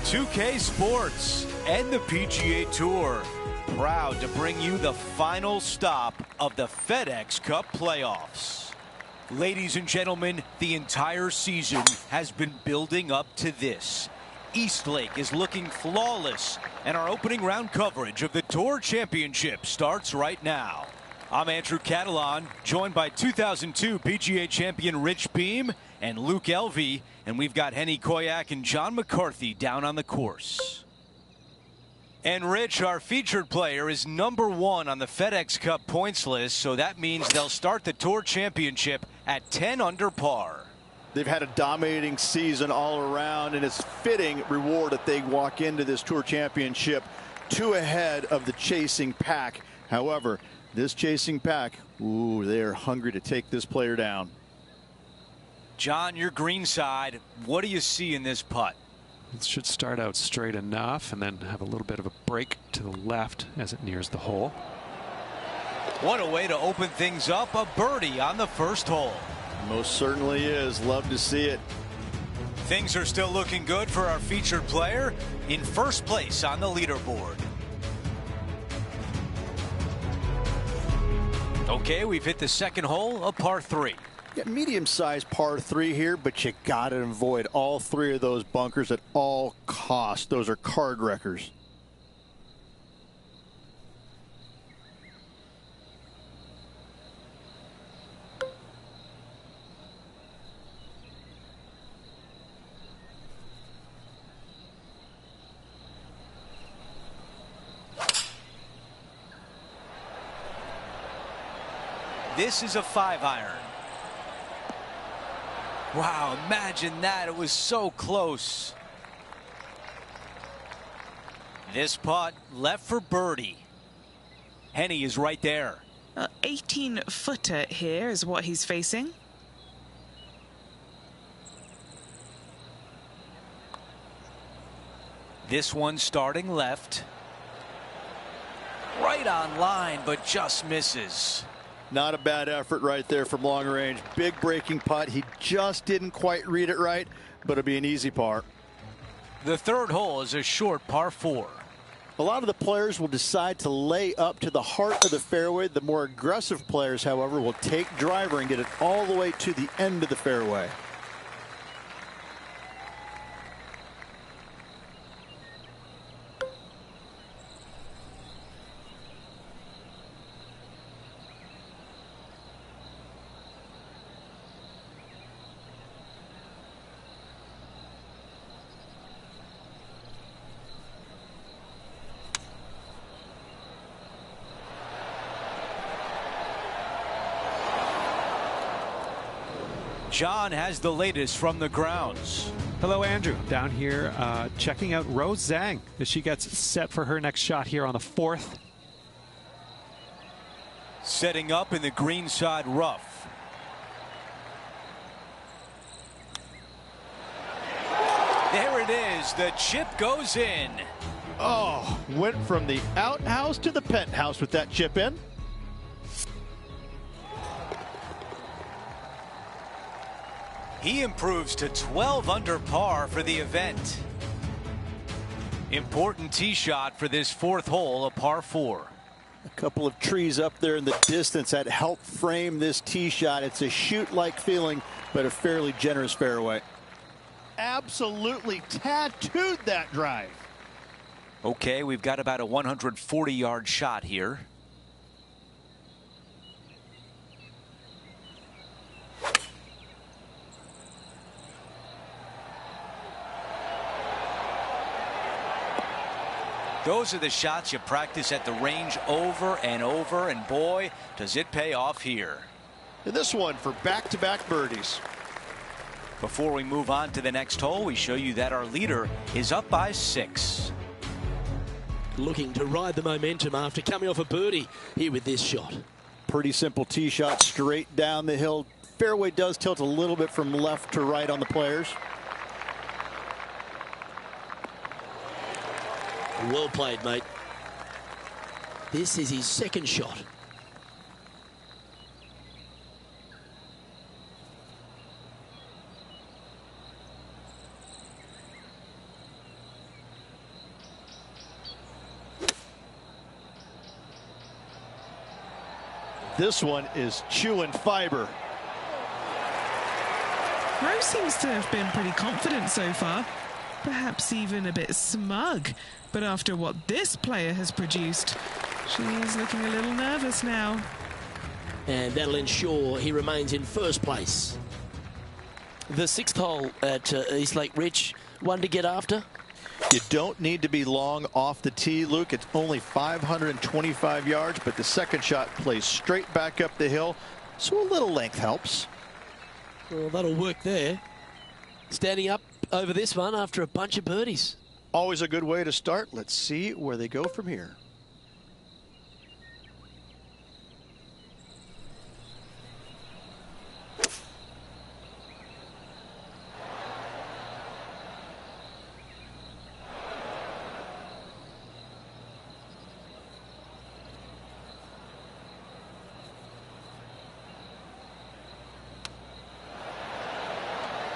2K Sports and the PGA Tour, proud to bring you the final stop of the FedEx Cup playoffs. Ladies and gentlemen, the entire season has been building up to this. Eastlake is looking flawless, and our opening round coverage of the Tour Championship starts right now. I'm Andrew Catalan, joined by 2002 PGA champion Rich Beem and Luke Elvey, and we've got Henny Koyak and John McCarthy down on the course. And Rich, our featured player, is #1 on the FedEx Cup points list, so that means they'll start the Tour Championship at 10 under par. They've had a dominating season all around, and it's fitting reward that they walk into this Tour Championship 2 ahead of the chasing pack. However, this chasing pack, ooh, they're hungry to take this player down. John, your green side, what do you see in this putt? It should start out straight enough and then have a little bit of a break to the left as it nears the hole. What a way to open things up. A birdie on the first hole. Most certainly is. Love to see it. Things are still looking good for our featured player in first place on the leaderboard. Okay, we've hit the second hole, a par 3. Got medium-sized par 3 here, but you got to avoid all 3 of those bunkers at all costs. Those are card wreckers. This is a 5-iron. Wow, imagine that. It was so close. This putt left for birdie. Henny is right there. 18-footer here is what he's facing. This one starting left. Right on line, but just misses. Not a bad effort right there from long range. Big breaking putt. He just didn't quite read it right, but it'll be an easy par. The third hole is a short par 4. A lot of the players will decide to lay up to the heart of the fairway. The more aggressive players, however, will take driver and get it all the way to the end of the fairway. John has the latest from the grounds. Hello, Andrew. Down here checking out Rose Zhang as she gets set for her next shot here on the 4th. Setting up in the greenside rough. There it is. The chip goes in. Oh, went from the outhouse to the penthouse with that chip in. He improves to 12 under par for the event. Important tee shot for this 4th hole, a par 4. A couple of trees up there in the distance that help frame this tee shot. It's a shoot-like feeling, but a fairly generous fairway. Absolutely tattooed that drive. Okay, we've got about a 140-yard shot here. Those are the shots you practice at the range over and over, and boy, does it pay off here. And this one for back-to-back birdies. Before we move on to the next hole, we show you that our leader is up by 6. Looking to ride the momentum after coming off a birdie here with this shot. Pretty simple tee shot straight down the hill. Fairway does tilt a little bit from left to right on the players. Well played, mate. This is his second shot. This one is chewing fiber. Rose seems to have been pretty confident so far, perhaps even a bit smug. But after what this player has produced, she's looking a little nervous now. And that'll ensure he remains in first place. The 6th hole at East Lake Ridge, one to get after. You don't need to be long off the tee, Luke. It's only 525 yards, but the second shot plays straight back up the hill, so a little length helps. Well, that'll work there. Standing up over this one after a bunch of birdies. Always a good way to start. Let's see where they go from here.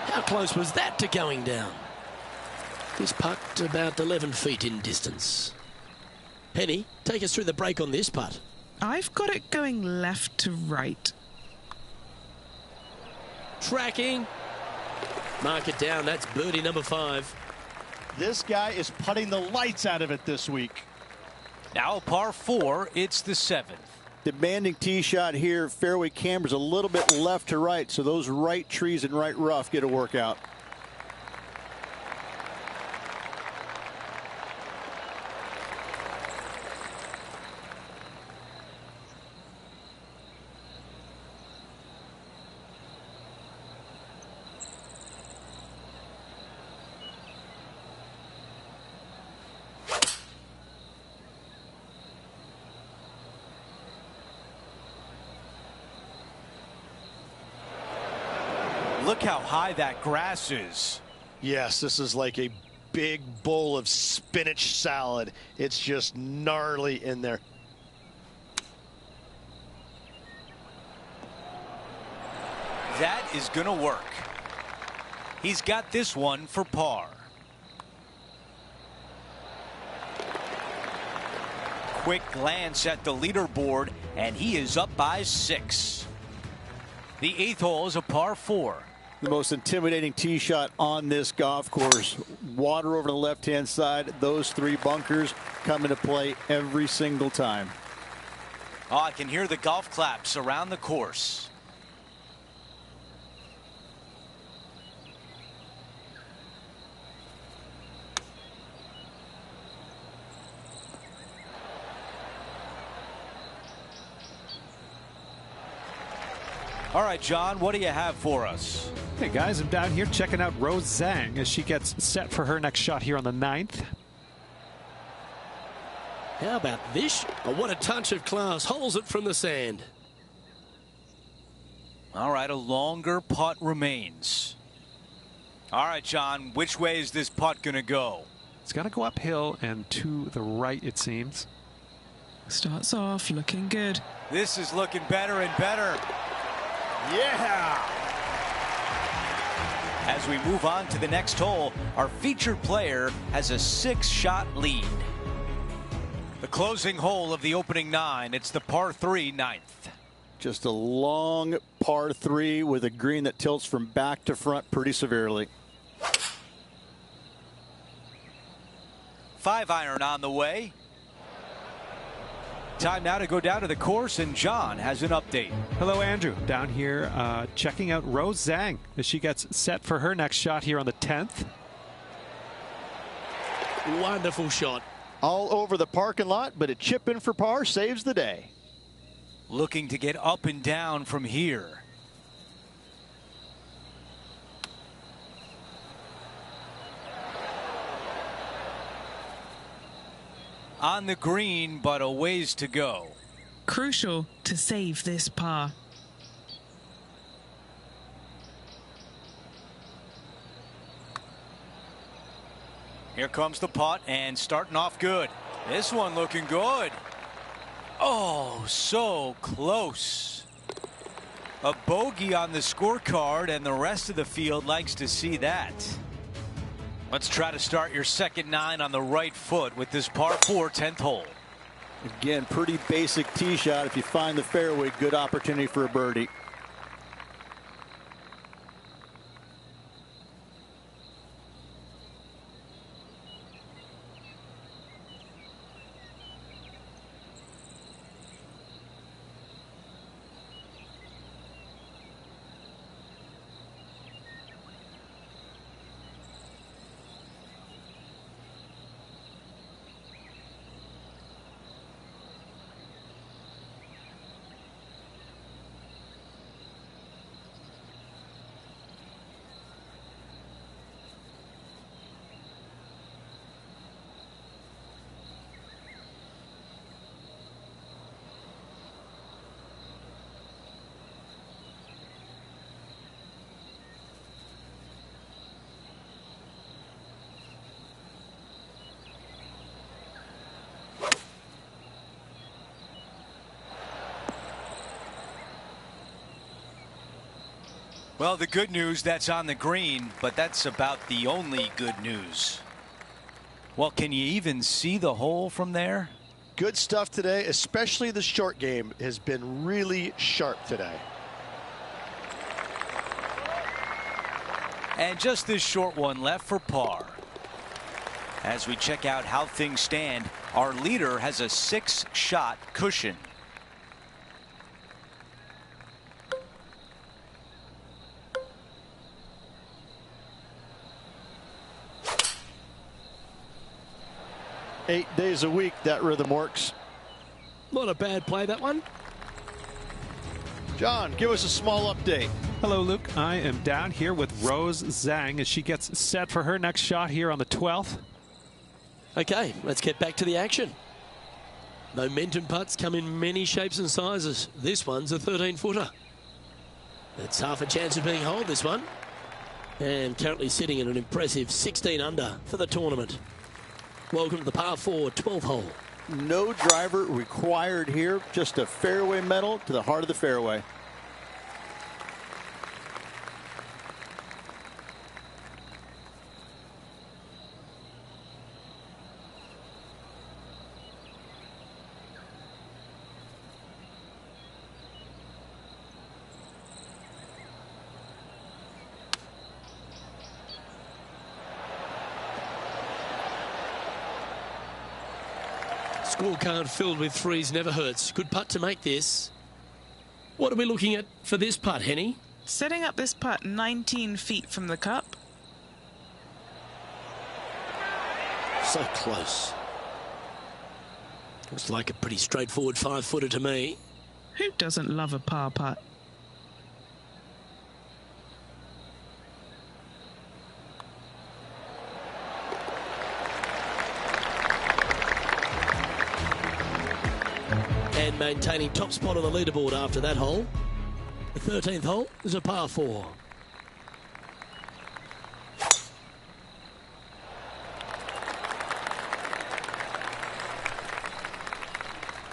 How close was that to going down? He's putt about 11 feet in distance. Penny, take us through the break on this putt. I've got it going left to right. Tracking. Mark it down. That's birdie number 5. This guy is putting the lights out of it this week. Now par 4, it's the 7th. Demanding tee shot here. Fairway cambers a little bit left to right, so those right trees and right rough get a workout. Look how high that grass is. Yes, this is like a big bowl of spinach salad. It's just gnarly in there. That is going to work. He's got this one for par. Quick glance at the leaderboard, and he is up by 6. The 8th hole is a par 4. The most intimidating tee shot on this golf course. Water over the left-hand side. Those 3 bunkers come into play every single time. Oh, I can hear the golf claps around the course. All right, John, what do you have for us? Hey, guys, I'm down here checking out Rose Zhang as she gets set for her next shot here on the 9th. How about this? Oh, what a touch of class. Holds it from the sand. All right, a longer putt remains. All right, John, which way is this putt going to go? It's got to go uphill and to the right, it seems. Starts off looking good. This is looking better and better. Yeah! As we move on to the next hole, our featured player has a 6-shot lead. The closing hole of the opening 9, it's the par 3 9th. Just a long par 3 with a green that tilts from back to front pretty severely. 5-iron on the way. Time now to go down to the course, and John has an update. Hello, Andrew. Down here checking out Rose Zhang as she gets set for her next shot here on the 10th. Wonderful shot. All over the parking lot, but a chip in for par saves the day. Looking to get up and down from here. On the green, but a ways to go. Crucial to save this par. Here comes the putt, and starting off good. This one looking good. Oh, so close. A bogey on the scorecard, and the rest of the field likes to see that. Let's try to start your second 9 on the right foot with this par 4 10th hole. Again, pretty basic tee shot. If you find the fairway, good opportunity for a birdie. Well, the good news, that's on the green, but that's about the only good news. Well, can you even see the hole from there? Good stuff today, especially the short game has been really sharp today. And just this short one left for par. As we check out how things stand, our leader has a 6-shot cushion. Eight days a week, that rhythm works. Not a bad play, that one. John, give us a small update. Hello, Luke. I am down here with Rose Zhang as she gets set for her next shot here on the 12th. Okay, let's get back to the action. Momentum putts come in many shapes and sizes. This one's a 13-footer. It's half a chance of being holed, this one. And currently sitting in an impressive 16 under for the tournament. Welcome to the par 4 12th hole. No driver required here, just a fairway metal to the heart of the fairway. Scorecard filled with threes never hurts. Good putt to make this. What are we looking at for this putt, Henny? Setting up this putt 19 feet from the cup. So close. Looks like a pretty straightforward 5-footer to me. Who doesn't love a par putt? And maintaining top spot on the leaderboard after that hole. The 13th hole is a par 4.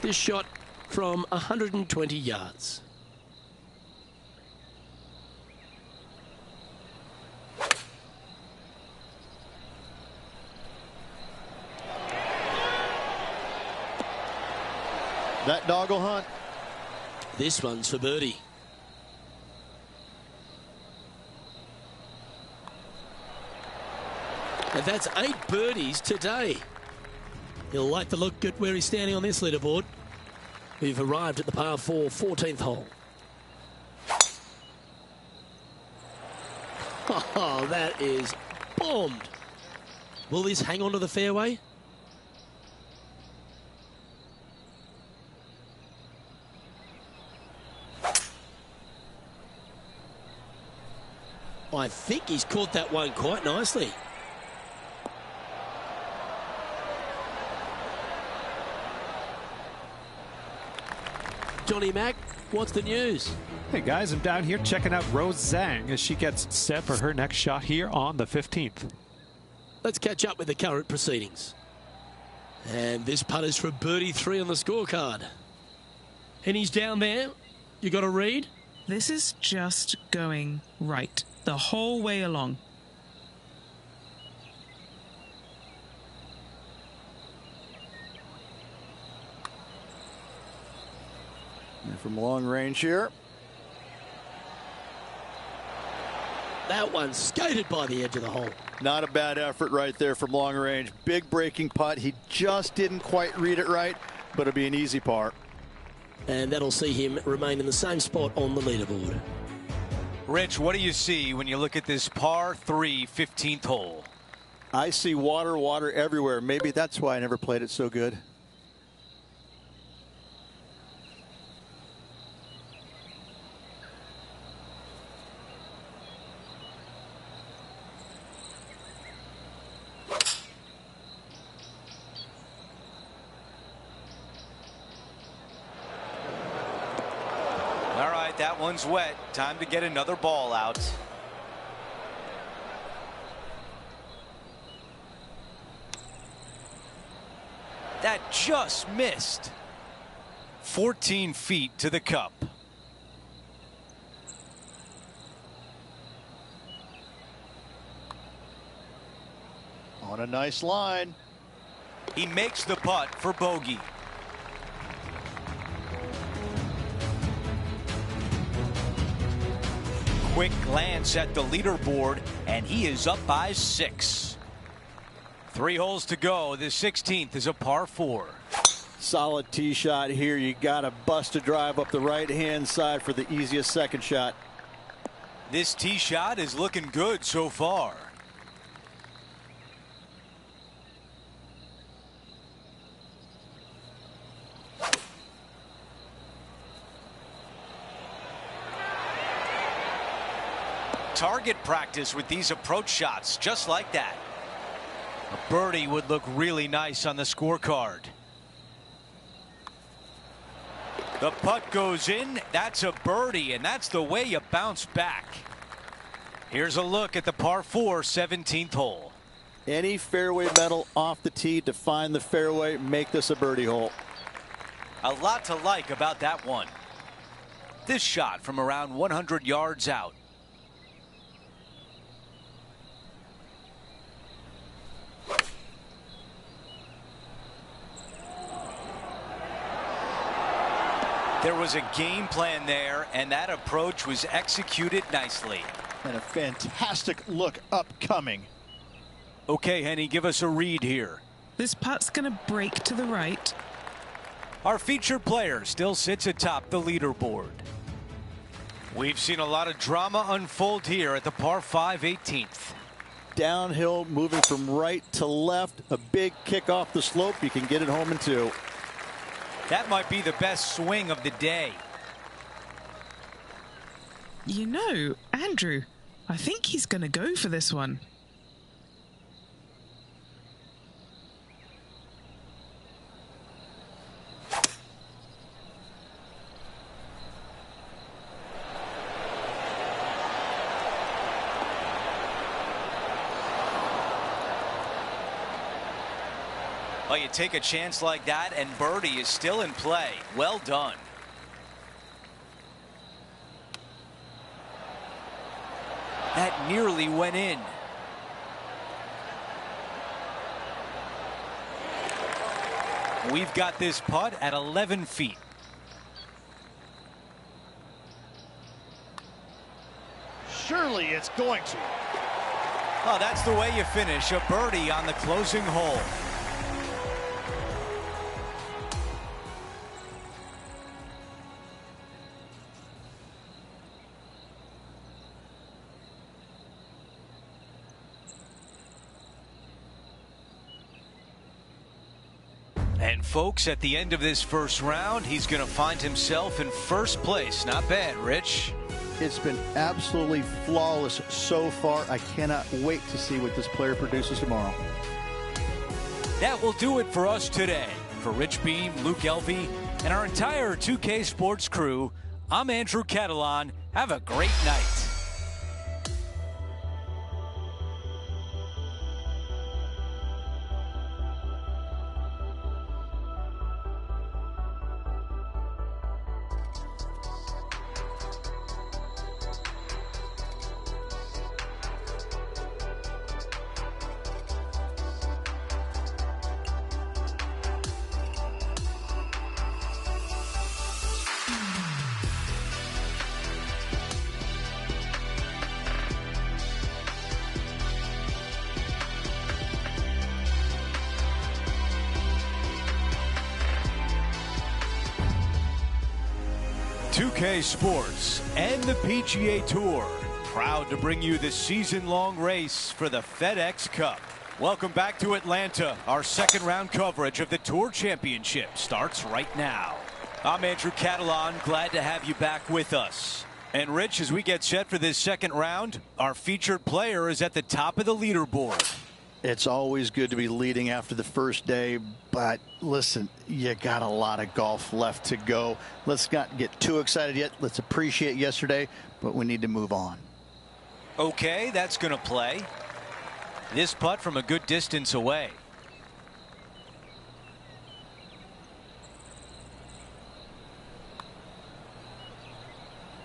This shot from 120 yards. That dog will hunt. This one's for birdie. And that's 8 birdies today. He'll like to look at where he's standing on this leaderboard. We've arrived at the par 4 14th hole. Oh, that is bombed. Will this hang on to the fairway? I think he's caught that one quite nicely. Johnny Mack, what's the news? Hey guys, I'm down here checking out Rose Zhang as she gets set for her next shot here on the 15th. Let's catch up with the current proceedings. And this putt is for birdie 3 on the scorecard. And he's down there. You got a read? This is just going right the whole way along. And from long range here. That one skated by the edge of the hole. Not a bad effort right there from long range. Big breaking putt. He just didn't quite read it right, but it'll be an easy par. And that'll see him remain in the same spot on the leaderboard. Rich, what do you see when you look at this par 3 15th hole? I see water, water everywhere. Maybe that's why I never played it so good. All right, that one's wet. Time to get another ball out. That just missed. 14 feet to the cup. On a nice line. He makes the putt for bogey. Quick glance at the leaderboard, and he is up by 6. 3 holes to go. The 16th is a par 4. Solid tee shot here. You got to bust a drive up the right-hand side for the easiest second shot. This tee shot is looking good so far. Target practice with these approach shots, just like that. A birdie would look really nice on the scorecard. The putt goes in. That's a birdie, and that's the way you bounce back. Here's a look at the par 4 17th hole. Any fairway metal off the tee to find the fairway, make this a birdie hole. A lot to like about that one. This shot from around 100 yards out. There was a game plan there, and that approach was executed nicely. And a fantastic look upcoming. Okay, Henny, give us a read here. This putt's going to break to the right. Our featured player still sits atop the leaderboard. We've seen a lot of drama unfold here at the par 5 18th. Downhill, moving from right to left. A big kick off the slope. You can get it home in 2. That might be the best swing of the day. You know, Andrew, I think he's going to go for this one. Well, you take a chance like that, and birdie is still in play. Well done. That nearly went in. We've got this putt at 11 feet. Surely it's going to. Oh, that's the way you finish. A birdie on the closing hole. And folks, at the end of this first round, he's going to find himself in first place. Not bad, Rich. It's been absolutely flawless so far. I cannot wait to see what this player produces tomorrow. That will do it for us today. For Rich Beam, Luke Elvey, and our entire 2K Sports crew, I'm Andrew Catalan. Have a great night. 2K Sports and the PGA Tour, proud to bring you the season-long race for the FedEx Cup. Welcome back to Atlanta. Our second round coverage of the Tour Championship starts right now. I'm Andrew Catalan, glad to have you back with us. And Rich, as we get set for this second round, our featured player is at the top of the leaderboard. It's always good to be leading after the first day, but listen, you got a lot of golf left to go. Let's not get too excited yet. Let's appreciate yesterday, but we need to move on. Okay, that's going to play. This putt from a good distance away.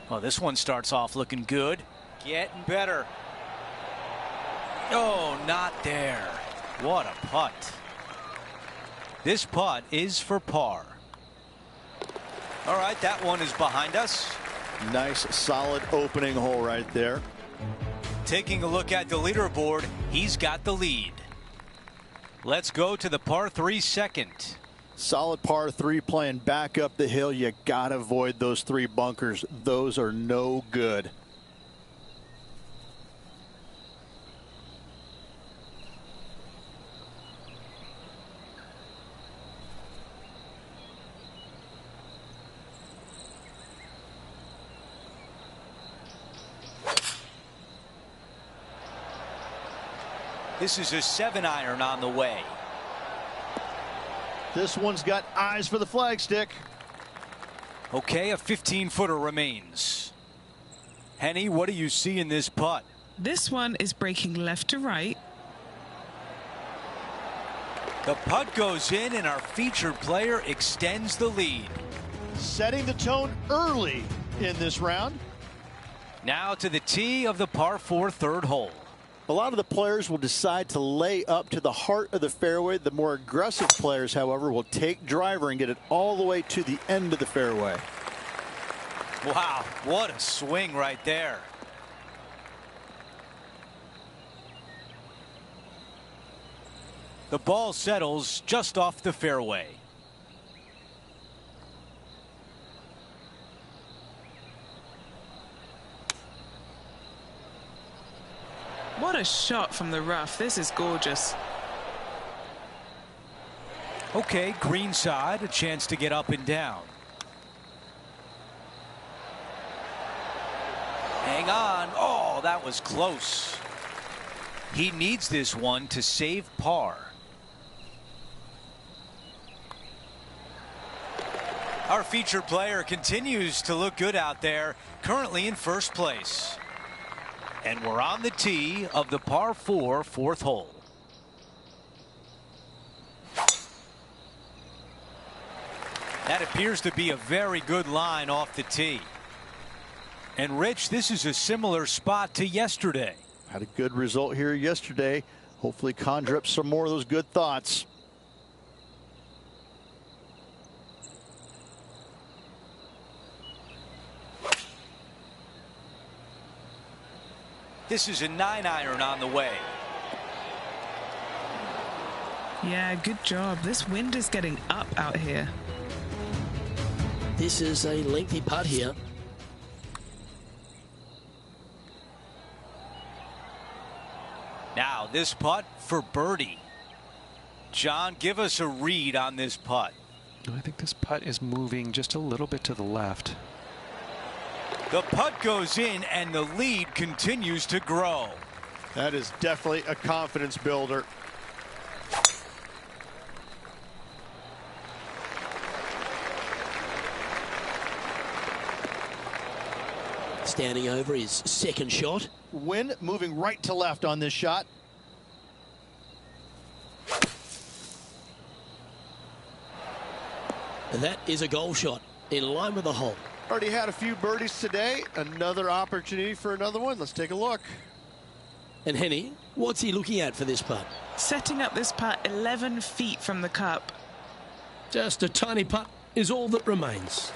Oh, this one starts off looking good. Getting better. Oh, not there. What a putt. This putt is for par. All right, that one is behind us. Nice, solid opening hole right there. Taking a look at the leaderboard, he's got the lead. Let's go to the par 3 second. Solid par 3 playing back up the hill. You got to avoid those 3 bunkers. Those are no good. This is a 7-iron on the way. This one's got eyes for the flagstick. Okay, a 15-footer remains. Henny, what do you see in this putt? This one is breaking left to right. The putt goes in and our featured player extends the lead. Setting the tone early in this round. Now to the tee of the par 4 third hole. A lot of the players will decide to lay up to the heart of the fairway. The more aggressive players, however, will take driver and get it all the way to the end of the fairway. Wow, what a swing right there. The ball settles just off the fairway. What a shot from the rough. This is gorgeous. Okay, green side, a chance to get up and down. Hang on. Oh, that was close. He needs this one to save par. Our featured player continues to look good out there, currently in first place. And we're on the tee of the par 4 fourth hole. That appears to be a very good line off the tee. And Rich, this is a similar spot to yesterday. Had a good result here yesterday. Hopefully conjure up some more of those good thoughts. This is a 9-iron on the way. Yeah, good job. This wind is getting up out here. This is a lengthy putt here. Now this putt for birdie. John, give us a read on this putt. I think this putt is moving just a little bit to the left. The putt goes in and the lead continues to grow. That is definitely a confidence builder. Standing over his second shot. Wind moving right to left on this shot. And that is a goal shot in line with the hole. Already had a few birdies today. Another opportunity for another one. Let's take a look. And Henny, what's he looking at for this putt? Setting up this putt 11 feet from the cup. Just a tiny putt is all that remains.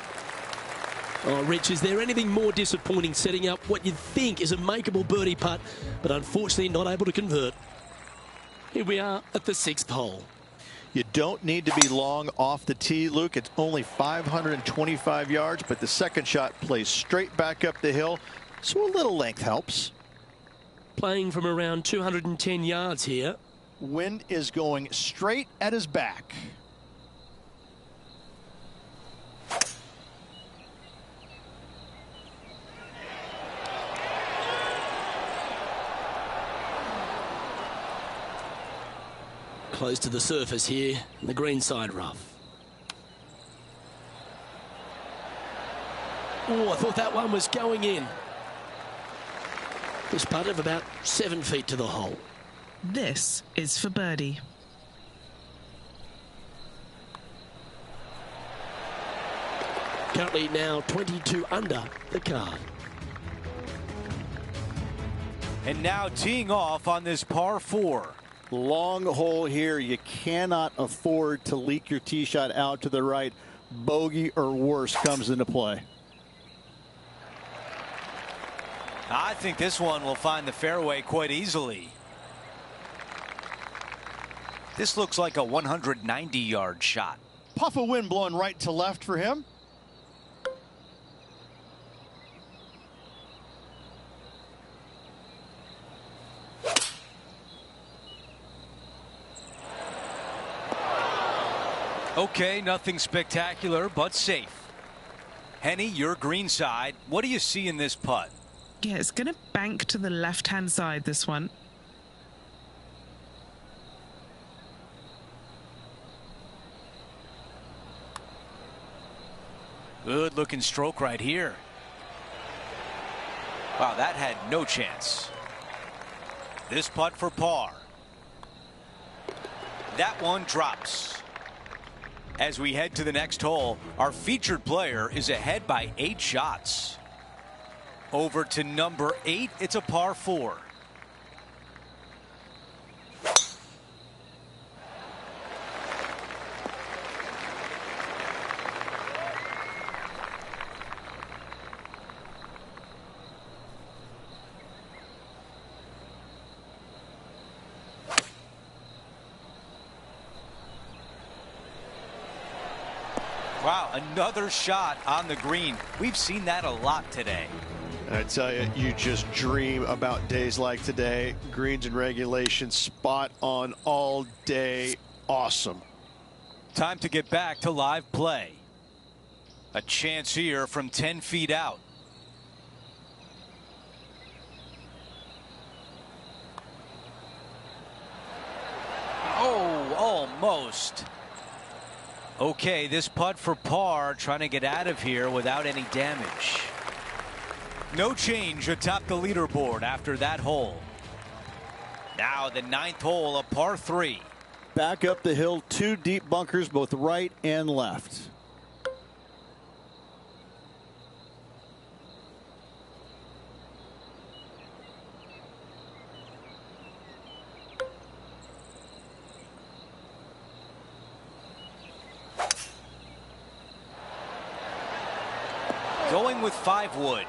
Oh, Rich, is there anything more disappointing setting up what you think is a makeable birdie putt, but unfortunately not able to convert? Here we are at the 6th hole. You don't need to be long off the tee, Luke. It's only 525 yards, but the second shot plays straight back up the hill, so a little length helps. Playing from around 210 yards here. Wind is going straight at his back. Close to the surface here, the green side rough. Oh, I thought that one was going in. This putt of about 7 feet to the hole. This is for birdie. Currently now 22 under the card. And now teeing off on this par 4. Long hole here. You cannot afford to leak your tee shot out to the right. Bogey or worse comes into play. I think this one will find the fairway quite easily. This looks like a 190-yard shot. Puff of wind blowing right to left for him. Okay, nothing spectacular, but safe. Henny, your green side. What do you see in this putt? Yeah, it's going to bank to the left-hand side, this one. Good looking stroke right here. Wow, that had no chance. This putt for par. That one drops. As we head to the next hole, our featured player is ahead by 8 shots. Over to number 8, it's a par 4. Wow, another shot on the green. We've seen that a lot today. I tell you, you just dream about days like today. Greens and regulation, spot on all day. Awesome. Time to get back to live play. A chance here from 10 feet out. Oh, almost. Okay, this putt for par, trying to get out of here without any damage. No change atop the leaderboard after that hole. Now the 9th hole, a par 3. Back up the hill, 2 deep bunkers, both right and left. Going with 5 wood.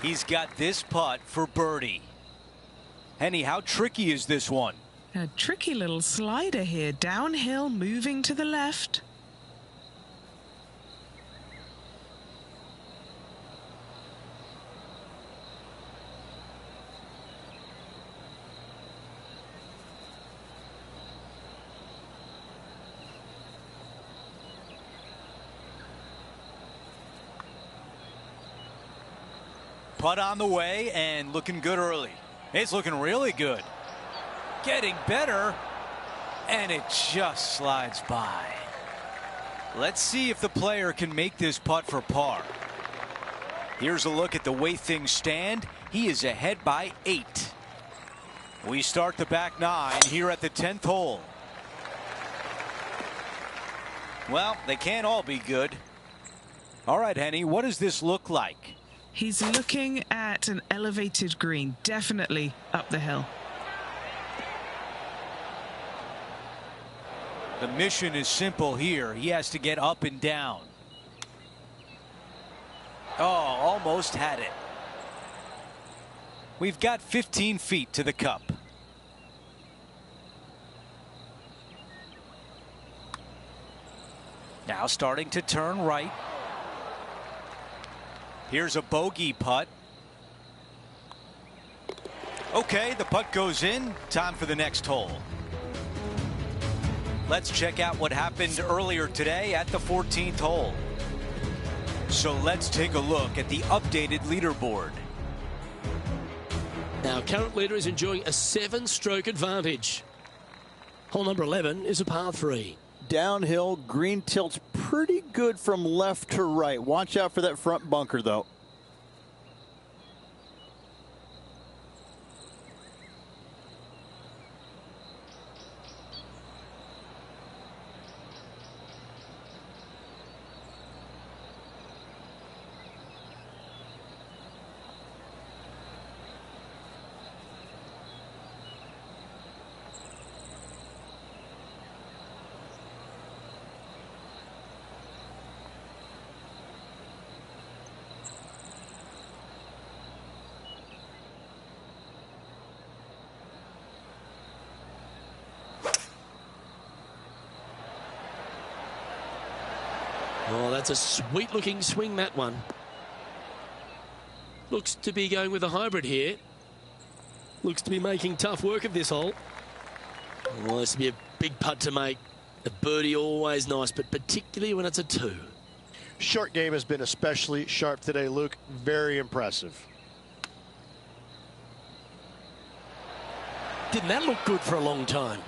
He's got this putt for birdie. Henny, how tricky is this one? A tricky little slider here, downhill, moving to the left. Putt on the way and looking good early. It's looking really good. Getting better, and it just slides by. Let's see if the player can make this putt for par. Here's a look at the way things stand. He is ahead by 8. We start the back 9 here at the 10th hole. Well, they can't all be good. All right, Henny, what does this look like? He's looking at an elevated green, definitely up the hill. The mission is simple here. He has to get up and down. Oh, almost had it. We've got 15 feet to the cup. Now starting to turn right. Here's a bogey putt. Okay, the putt goes in. Time for the next hole. Let's check out what happened earlier today at the 14th hole. So let's take a look at the updated leaderboard. Our current leader is enjoying a 7-stroke advantage. Hole number 11 is a par 3. Downhill, green tilts pretty good from left to right. Watch out for that front bunker, though. Oh, that's a sweet-looking swing, that one. Looks to be going with a hybrid here. Looks to be making tough work of this hole. Well, this will be a big putt to make. A birdie always nice, but particularly when it's a 2. Short game has been especially sharp today, Luke. Very impressive. Didn't that look good for a long time?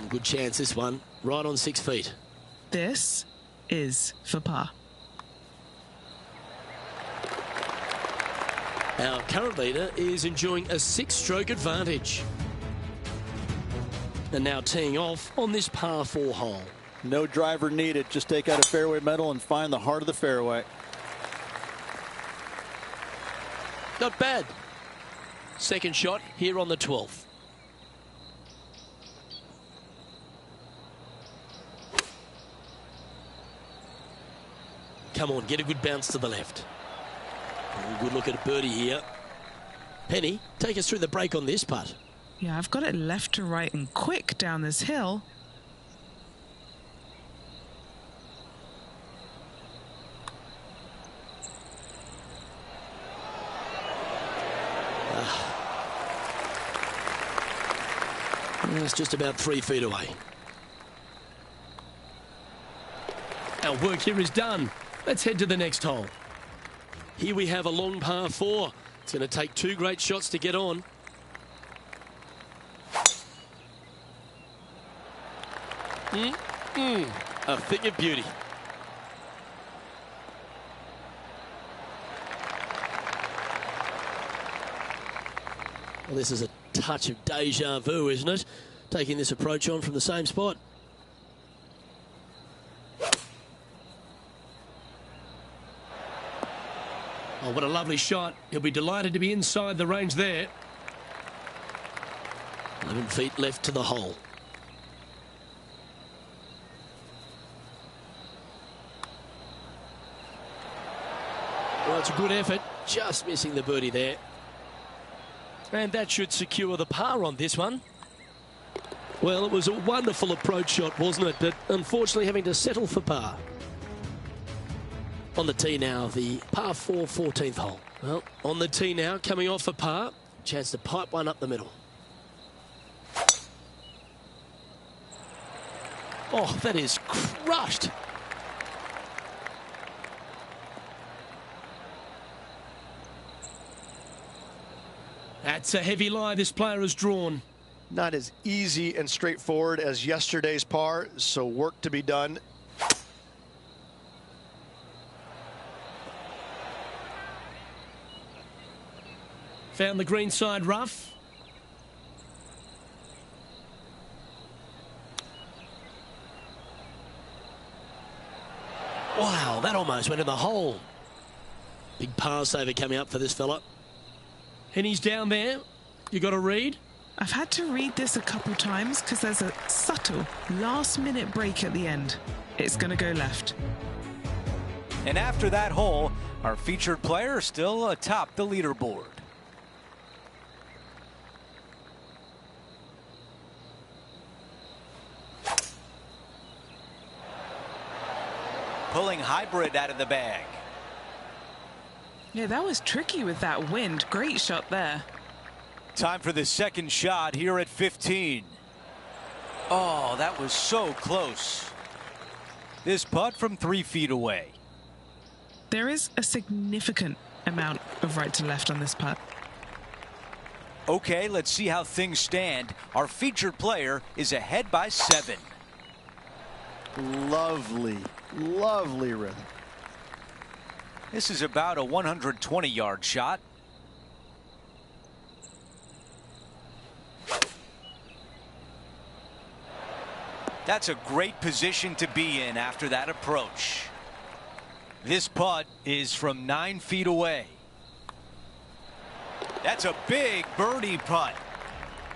Good chance, this one. Right on 6 feet. This is for par. Our current leader is enjoying a 6-stroke advantage. And now teeing off on this par 4 hole. No driver needed. Just take out a fairway metal and find the heart of the fairway. Not bad. Second shot here on the 12th. Come on, get a good bounce to the left. Oh, good look at a birdie here. Penny, take us through the break on this putt. Yeah, I've got it left to right and quick down this hill. It's just about 3 feet away. Our work here is done. Let's head to the next hole. Here we have a long par 4. It's going to take 2 great shots to get on. A thing of beauty. Well, this is a touch of deja vu, isn't it? Taking this approach on from the same spot. Oh, what a lovely shot. He'll be delighted to be inside the range there. 11 feet left to the hole. Well, it's a good effort. Just missing the birdie there. And that should secure the par on this one. Well, it was a wonderful approach shot, wasn't it? But unfortunately having to settle for par. On the tee now, the par 4 14th hole. Well, on the tee now, coming off for par. Chance to pipe one up the middle. Oh, that is crushed. That's a heavy lie this player has drawn. Not as easy and straightforward as yesterday's par, so work to be done. Found the green side rough. Wow, that almost went in the hole. Big par saver coming up for this fella. And he's down there. You got to read? I've had to read this a couple times because there's a subtle last-minute break at the end. It's going to go left. And after that hole, Our featured player still atop the leaderboard. Pulling hybrid out of the bag. Yeah, that was tricky with that wind. Great shot there. Time for the second shot here at 15. Oh, that was so close. This putt from 3 feet away. There is a significant amount of right to left on this putt. Okay, let's see how things stand. Our featured player is ahead by 7. Lovely, lovely rhythm. This is about a 120-yard shot. That's a great position to be in after that approach. This putt is from 9 feet away. That's a big birdie putt.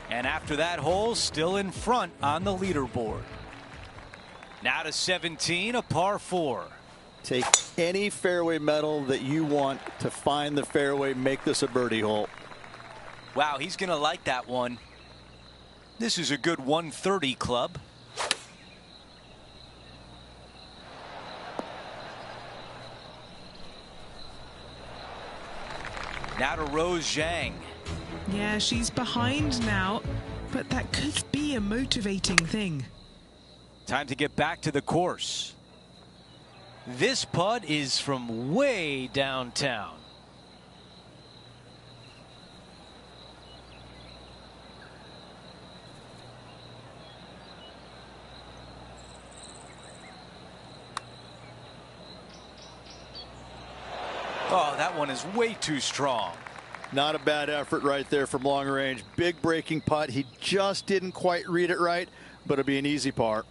And after that hole, still in front on the leaderboard. Now to 17, a par 4. Take any fairway metal that you want to find the fairway, make this a birdie hole. Wow, he's going to like that one. This is a good 130 club. Now to Rose Zhang. Yeah, she's behind now, but that could be a motivating thing. Time to get back to the course. This putt is from way downtown. Oh, that one is way too strong. Not a bad effort right there from long range. Big breaking putt. He just didn't quite read it right, but it'll be an easy par.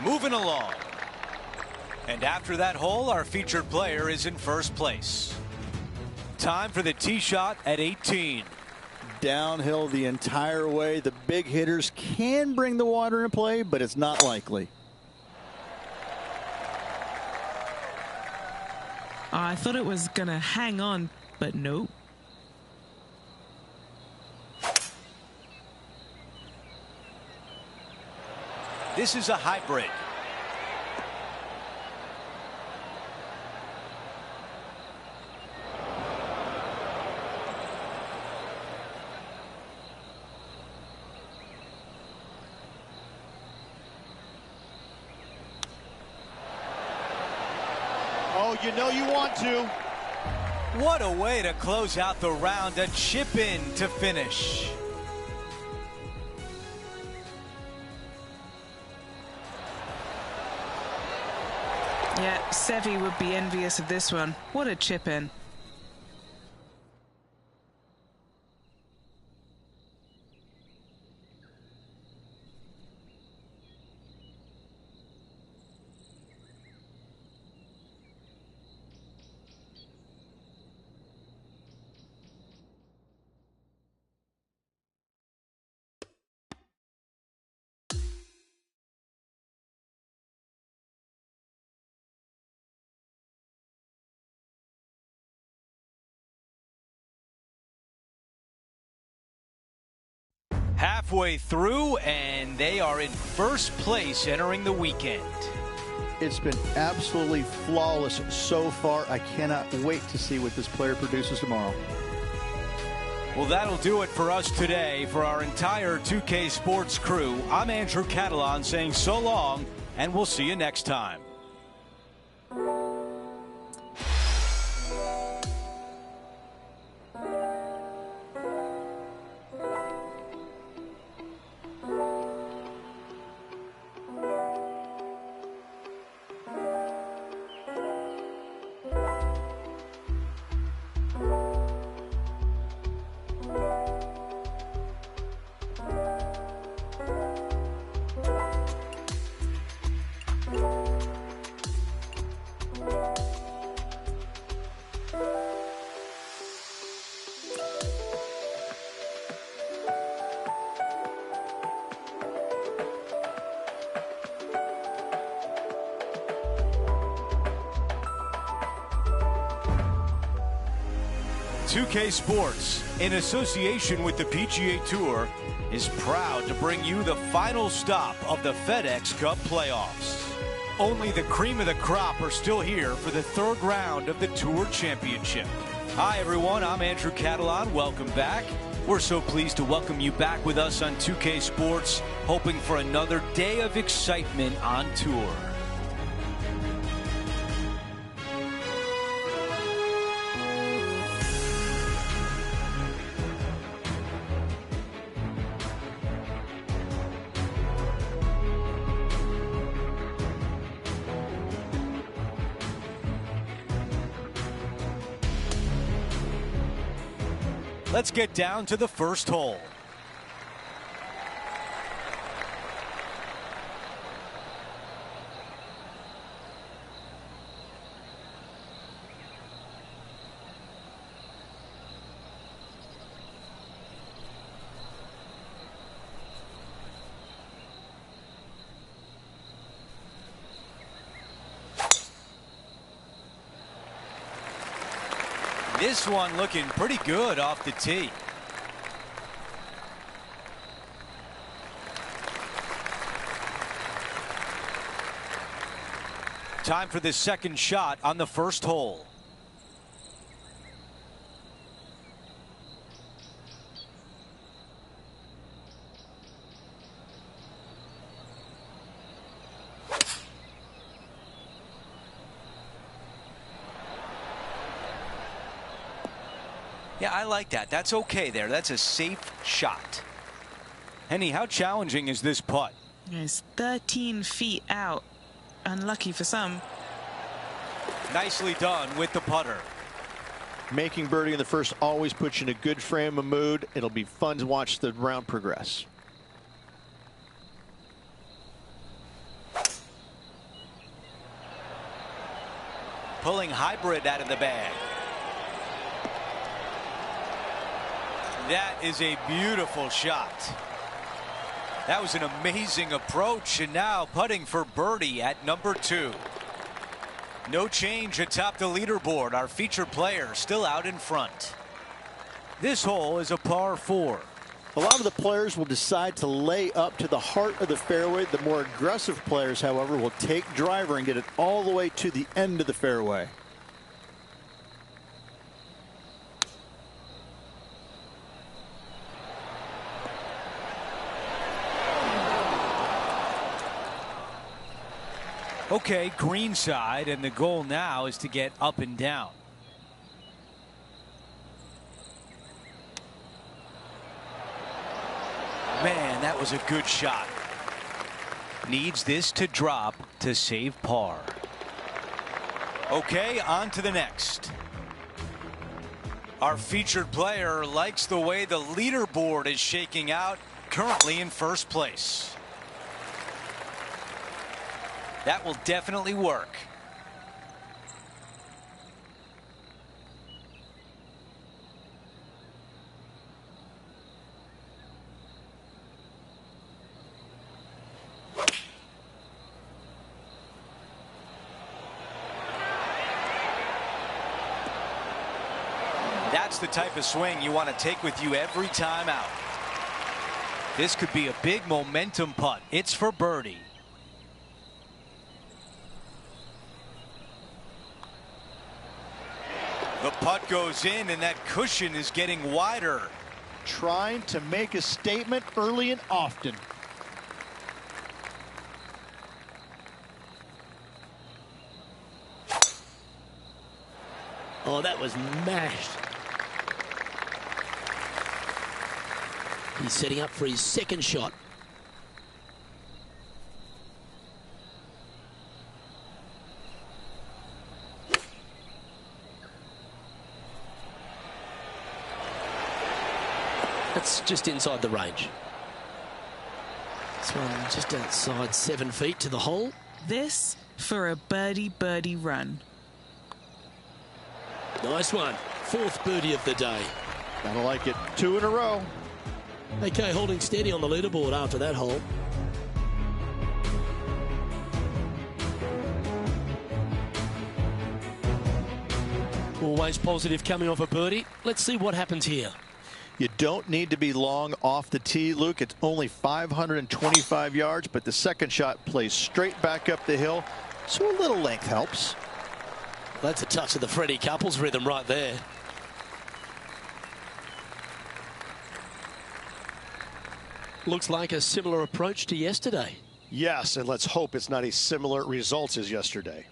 Moving along. And after that hole, our featured player is in first place. Time for the tee shot at 18. Downhill the entire way. The big hitters can bring the water into play, but it's not likely. I thought it was going to hang on, but no. This is a hybrid. Oh, you know you want to. What a way to close out the round. A chip in to finish. Yeah, Seve would be envious of this one. What a chip in. Halfway through, and they are in first place entering the weekend. It's been absolutely flawless so far. I cannot wait to see what this player produces tomorrow. Well, that'll do it for us today. For our entire 2K Sports crew, I'm Andrew Catalan saying so long, and we'll see you next time. 2K Sports, in association with the PGA Tour, is proud to bring you the final stop of the FedEx Cup playoffs. Only the cream of the crop are still here for the third round of the Tour Championship. Hi, everyone. I'm Andrew Catalan. Welcome back. We're so pleased to welcome you back with us on 2K Sports, hoping for another day of excitement on tour. Let's get down to the first hole. This one looking pretty good off the tee. Time for the second shot on the first hole. Yeah, I like that. That's okay there. That's a safe shot. Henny, how challenging is this putt? It's 13 feet out. Unlucky for some. Nicely done with the putter. Making birdie in the first always puts you in a good frame of mood. It'll be fun to watch the round progress. Pulling hybrid out of the bag. That is a beautiful shot. That was an amazing approach, and now putting for birdie at number 2. No change atop the leaderboard. Our featured player still out in front. This hole is a par 4. A lot of the players will decide to lay up to the heart of the fairway. The more aggressive players, however, will take driver and get it all the way to the end of the fairway. Okay, green side, and the goal now is to get up and down. Man, that was a good shot. Needs this to drop to save par. Okay, on to the next. Our featured player likes the way the leaderboard is shaking out, currently in first place. That will definitely work. That's the type of swing you want to take with you every time out. This could be a big momentum putt. It's for birdie. The putt goes in, and that cushion is getting wider. Trying to make a statement early and often. Oh, that was mashed. He's setting up for his second shot. That's just inside the range. This one just outside 7 feet to the hole. This for a birdie run. Nice one. 4th birdie of the day. Gotta like it. 2 in a row. Okay, holding steady on the leaderboard after that hole. Always positive coming off a birdie. Let's see what happens here. You don't need to be long off the tee, Luke. It's only 525 yards, but the second shot plays straight back up the hill, so a little length helps. That's a touch of the Freddie Couples rhythm right there. Looks like a similar approach to yesterday. Yes, and let's hope it's not as similar results as yesterday.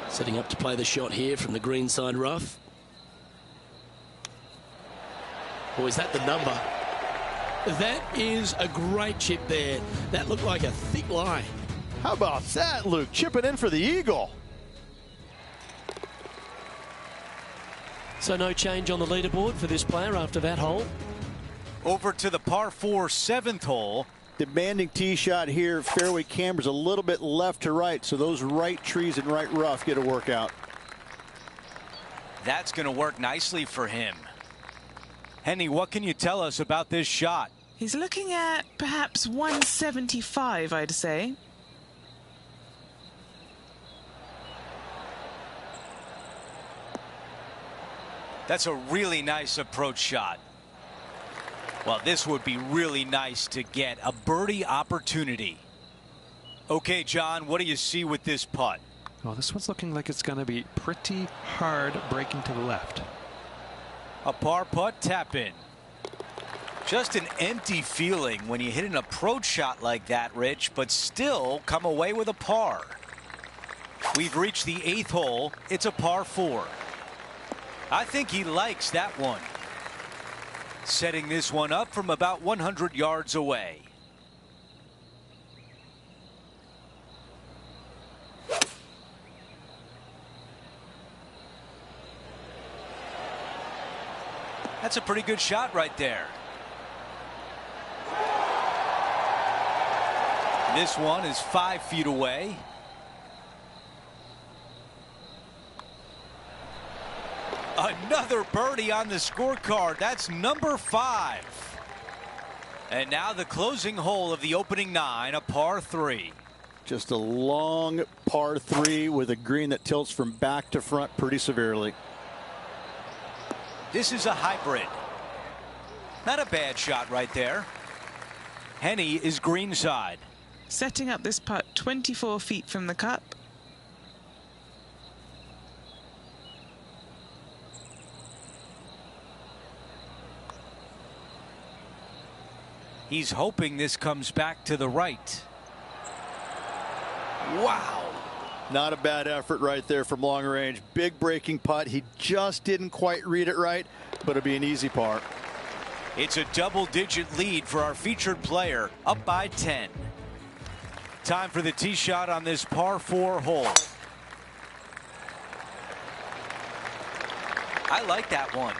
Setting up to play the shot here from the greenside rough. Or is that the number? That is a great chip there. That looked like a thick lie. How about that, Luke? Chipping in for the eagle. So no change on the leaderboard for this player after that hole. Over to the par 4 7th hole. Demanding tee shot here. Fairway cambers a little bit left to right, so those right trees and right rough get a workout. That's going to work nicely for him. Henny, what can you tell us about this shot? He's looking at perhaps 175, I'd say. That's a really nice approach shot. Well, this would be really nice to get a birdie opportunity. Okay, John, what do you see with this putt? Well, this one's looking like it's going to be pretty hard breaking to the left. A par putt tap in. Just an empty feeling when you hit an approach shot like that, Rich, but still come away with a par. We've reached the 8th hole. It's a par 4. I think he likes that one. Setting this one up from about 100 yards away. That's a pretty good shot right there. This one is 5 feet away. Another birdie on the scorecard. That's number 5. And now the closing hole of the opening 9, a par 3. Just a long par 3 with a green that tilts from back to front pretty severely. This is a hybrid. Not a bad shot right there. Henny is greenside. Setting up this putt 24 feet from the cup. He's hoping this comes back to the right. Wow. Not a bad effort right there from long range. Big breaking putt. He just didn't quite read it right, but it'll be an easy par. It's a double-digit lead for our featured player, up by 10. Time for the tee shot on this par 4 hole. I like that one.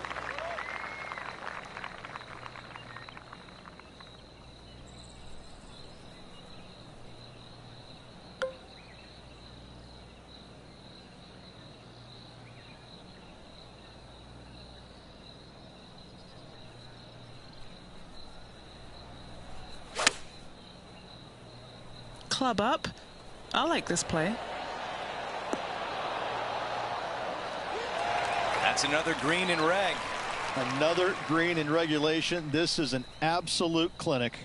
Club up. I like this play. That's another green in reg. Another green in regulation. This is an absolute clinic.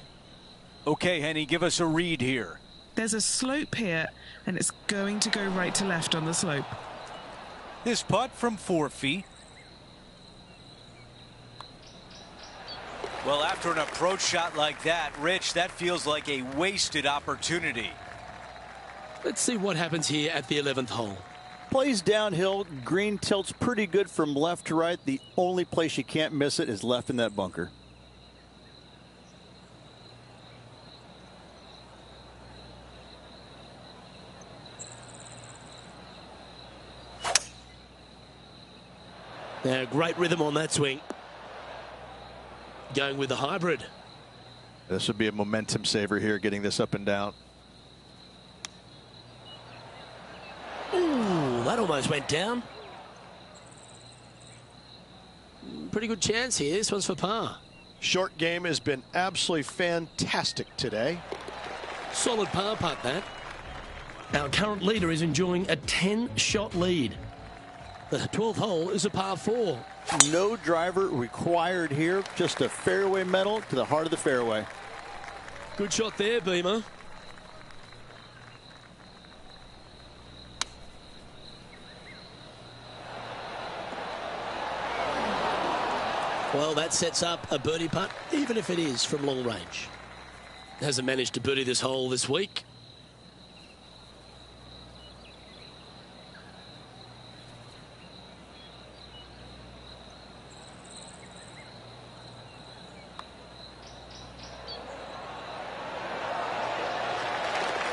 Okay, Henny, give us a read here. There's a slope here, and it's going to go right to left on the slope. This putt from 4 feet. Well, after an approach shot like that, Rich, that feels like a wasted opportunity. Let's see what happens here at the 11th hole. Plays downhill. Green tilts pretty good from left to right. The only place you can't miss it is left in that bunker. Now, great rhythm on that swing. Going with the hybrid. This would be a momentum saver here, getting this up and down. Ooh, that almost went down. Pretty good chance here. This one's for par. Short game has been absolutely fantastic today. Solid par putt, that. Our current leader is enjoying a 10-shot lead. The 12th hole is a par 4. No driver required here, just a fairway metal to the heart of the fairway. Good shot there, Beamer. Well, that sets up a birdie putt, even if it is from long range. Hasn't managed to birdie this hole this week.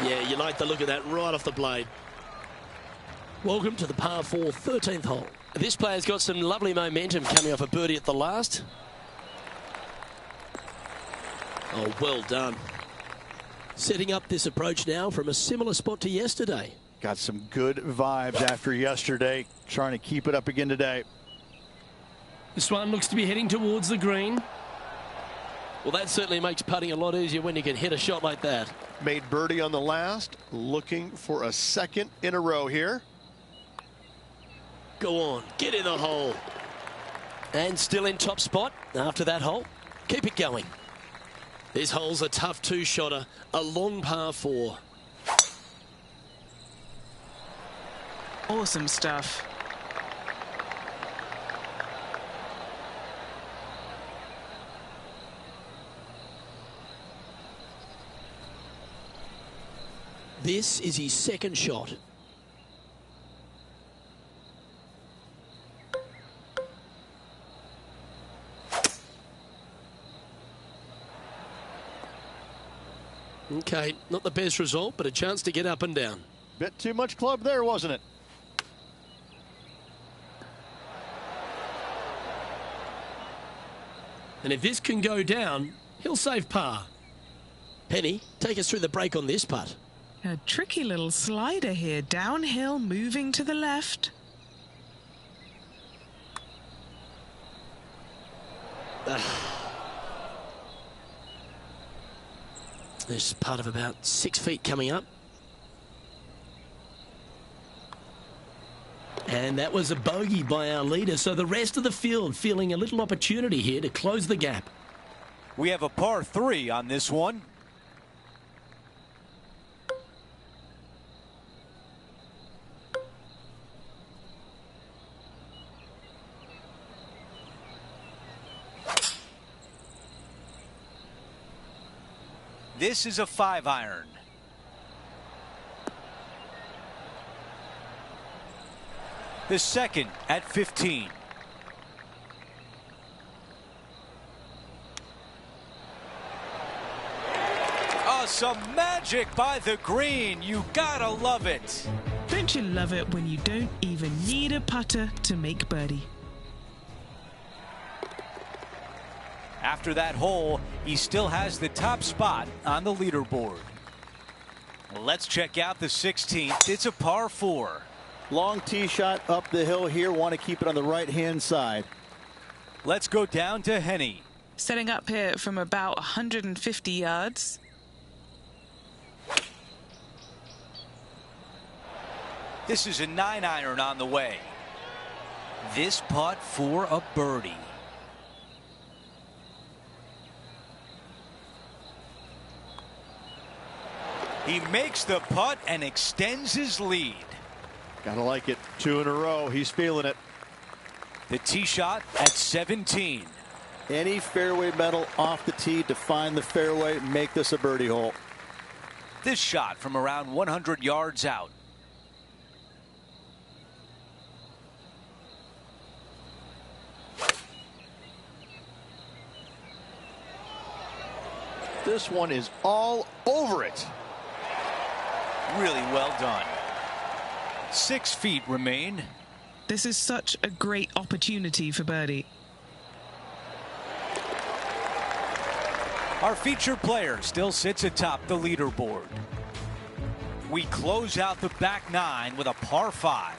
Yeah, you like the look of that right off the blade. Welcome to the par 4 13th hole. This player's got some lovely momentum coming off a birdie at the last. Oh, well done. Setting up this approach now from a similar spot to yesterday. Got some good vibes after yesterday. Trying to keep it up again today. This one looks to be heading towards the green. Well, that certainly makes putting a lot easier when you can hit a shot like that. Made birdie on the last. Looking for a second in a row here. Go on, get in the hole. And still in top spot after that hole. Keep it going. This hole's a tough 2-shotter, a long par 4. Awesome stuff. This is his second shot. Okay, not the best result, but a chance to get up and down. Bit too much club there, wasn't it? And if this can go down, he'll save par. Penny, take us through the break on this putt. A tricky little slider here, downhill, moving to the left. There's part of about 6 feet coming up. And that was a bogey by our leader, so the rest of the field feeling a little opportunity here to close the gap. We have a par 3 on this one. This is a 5-iron. The second at 15. Oh, some magic by the green. You gotta love it. Don't you love it when you don't even need a putter to make birdie? After that hole, he still has the top spot on the leaderboard. Let's check out the 16th. It's a par 4. Long tee shot up the hill here. Want to keep it on the right-hand side. Let's go down to Henny. Setting up here from about 150 yards. This is a 9-iron on the way. This putt for a birdie. He makes the putt and extends his lead. Gotta like it. 2 in a row. He's feeling it. The tee shot at 17. Any fairway metal off the tee to find the fairway, make this a birdie hole. This shot from around 100 yards out. This one is all over it. Really well done. 6 feet remain. This is such a great opportunity for birdie. Our featured player still sits atop the leaderboard. We close out the back 9 with a par 5.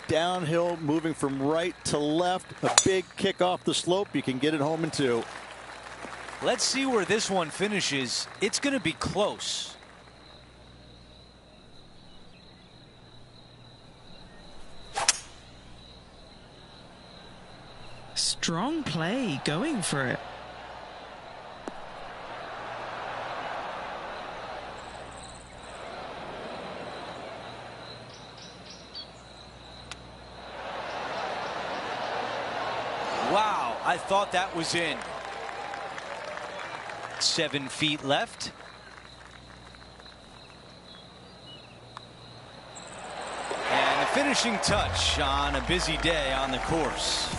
Downhill, moving from right to left. A big kick off the slope. You can get it home in 2. Let's see where this one finishes. It's going to be close. Strong play, going for it. Wow, I thought that was in. 7 feet left. And a finishing touch on a busy day on the course.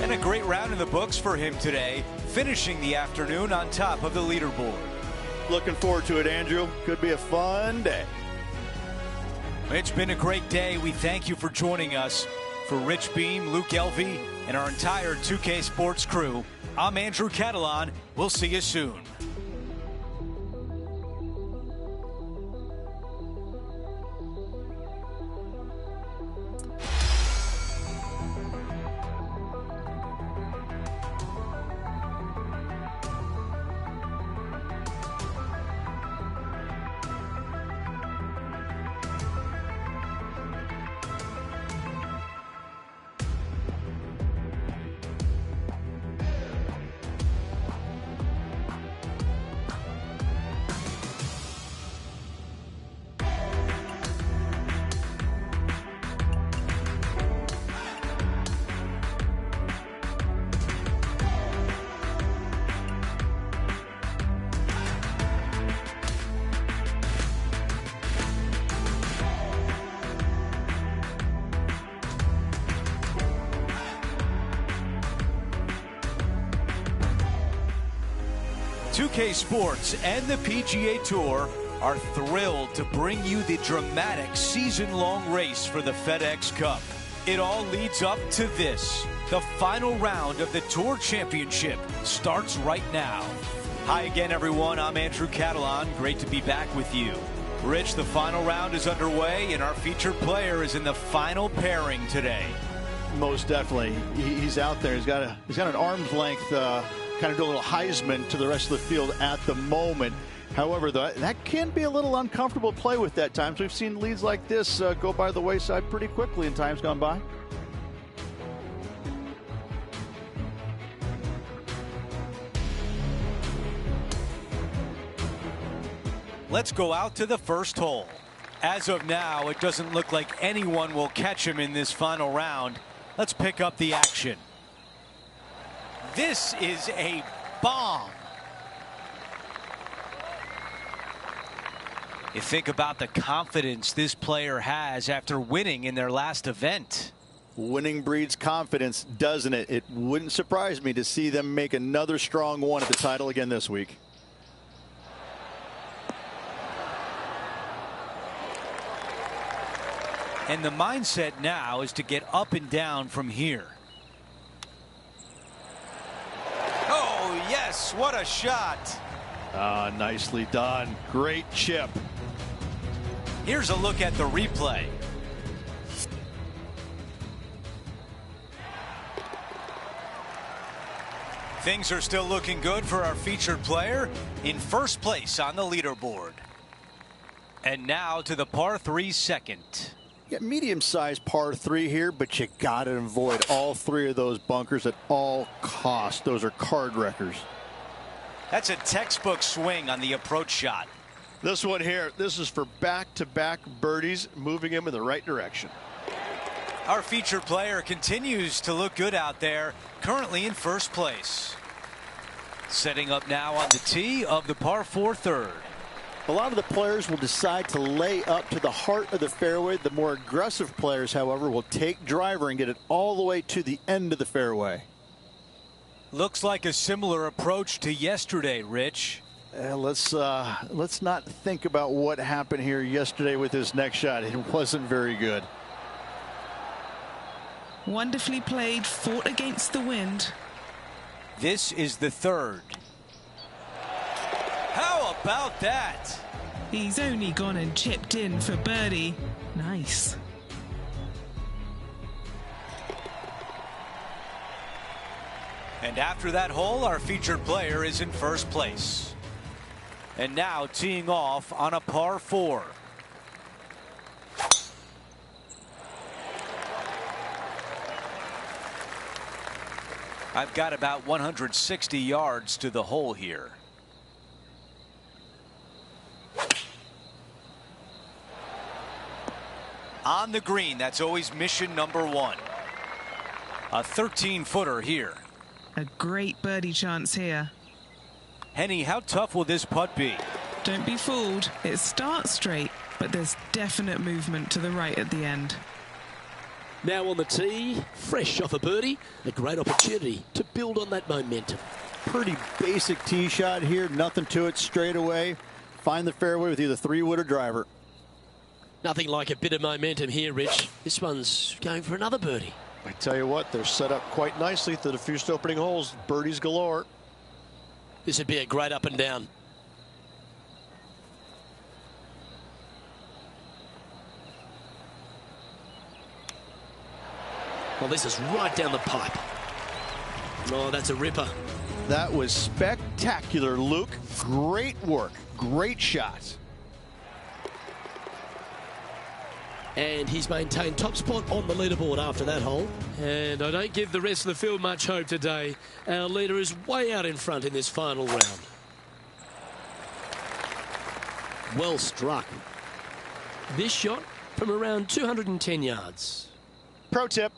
And a great round in the books for him today, finishing the afternoon on top of the leaderboard. Looking forward to it, Andrew. Could be a fun day. It's been a great day. We thank you for joining us. For Rich Beam, Luke Elvey, and our entire 2K Sports crew, I'm Andrew Catalan. We'll see you soon. .2K Sports and the PGA Tour are thrilled to bring you the dramatic season-long race for the FedEx Cup. It all leads up to this. The final round of the Tour Championship starts right now. Hi again, everyone. I'm Andrew Catalan. Great to be back with you. Rich, the final round is underway, and our featured player is in the final pairing today. Most definitely. He's out there. He's got an arm's length kind of do a little Heisman to the rest of the field at the moment. However, that can be a little uncomfortable to play with at times. We've seen leads like this go by the wayside pretty quickly in times gone by. Let's go out to the first hole. As of now, it doesn't look like anyone will catch him in this final round. Let's pick up the action. This is a bomb. You think about the confidence this player has after winning in their last event. Winning breeds confidence, doesn't it? It wouldn't surprise me to see them make another strong one at the title again this week. And the mindset now is to get up and down from here. Oh, yes, what a shot. Nicely done. Great chip. Here's a look at the replay. Things are still looking good for our featured player in first place on the leaderboard. And now to the par 3 second. Yeah, medium-sized par 3 here, but you got to avoid all 3 of those bunkers at all costs. Those are card wreckers. That's a textbook swing on the approach shot. This one here, this is for back-to-back birdies, moving him in the right direction. Our featured player continues to look good out there, currently in first place. Setting up now on the tee of the par 4 third. A lot of the players will decide to lay up to the heart of the fairway. The more aggressive players, however, will take driver and get it all the way to the end of the fairway. Looks like a similar approach to yesterday, Rich. Let's not think about what happened here yesterday with his next shot. It wasn't very good. Wonderfully played, fought against the wind. This is the third. about that? He's only gone and chipped in for birdie. Nice. And after that hole, our featured player is in first place. And now teeing off on a par 4. I've got about 160 yards to the hole here. On the green, that's always mission number 1. A 13-footer here. A great birdie chance here. Henny, how tough will this putt be? Don't be fooled. It starts straight, but there's definite movement to the right at the end. Now on the tee, fresh off a birdie, a great opportunity to build on that momentum. Pretty basic tee shot here, nothing to it, straight away. Find the fairway with either 3-wood or driver. Nothing like a bit of momentum here, Rich. This one's going for another birdie. I tell you what, they're set up quite nicely to the first opening holes. Birdies galore. This would be a great up and down. Well, this is right down the pipe. Oh, that's a ripper. That was spectacular, Luke. Great work. Great shot. And he's maintained top spot on the leaderboard after that hole. And I don't give the rest of the field much hope today. Our leader is way out in front in this final round. Well struck. This shot from around 210 yards. Pro tip,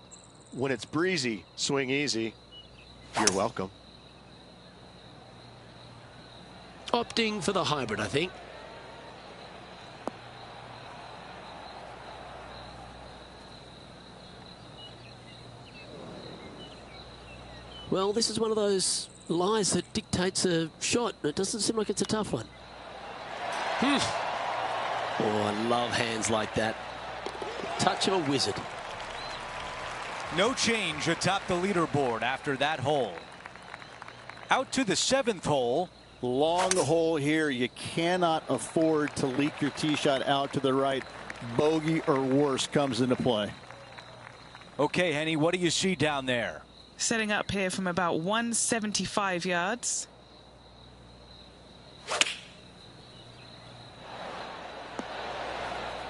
when it's breezy, swing easy. You're welcome. Opting for the hybrid, I think. Well, this is one of those lies that dictates a shot. It doesn't seem like it's a tough one. Oh, I love hands like that. Touch of a wizard. No change atop the leaderboard after that hole. Out to the 7th hole. Long hole here. You cannot afford to leak your tee shot out to the right. Bogey or worse comes into play. Okay, Henny, what do you see down there? Setting up here from about 175 yards.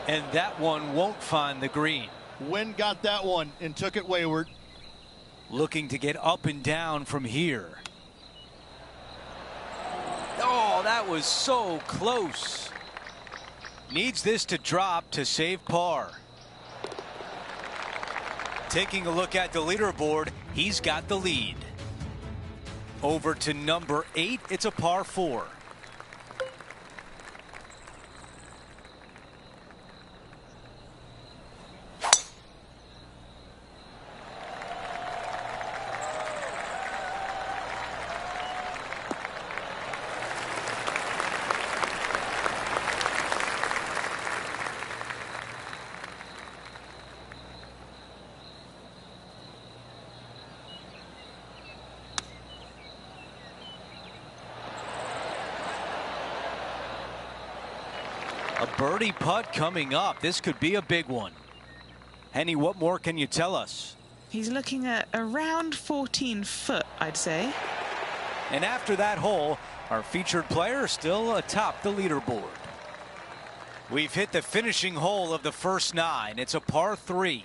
And that one won't find the green. Wind got that one and took it wayward. Looking to get up and down from here. Oh, that was so close. Needs this to drop to save par. Taking a look at the leaderboard, he's got the lead. Over to number 8, it's a par 4. A birdie putt coming up. This could be a big one. Henny, what more can you tell us? He's looking at around 14 foot, I'd say. And after that hole, our featured player still atop the leaderboard. We've hit the finishing hole of the first 9. It's a par 3.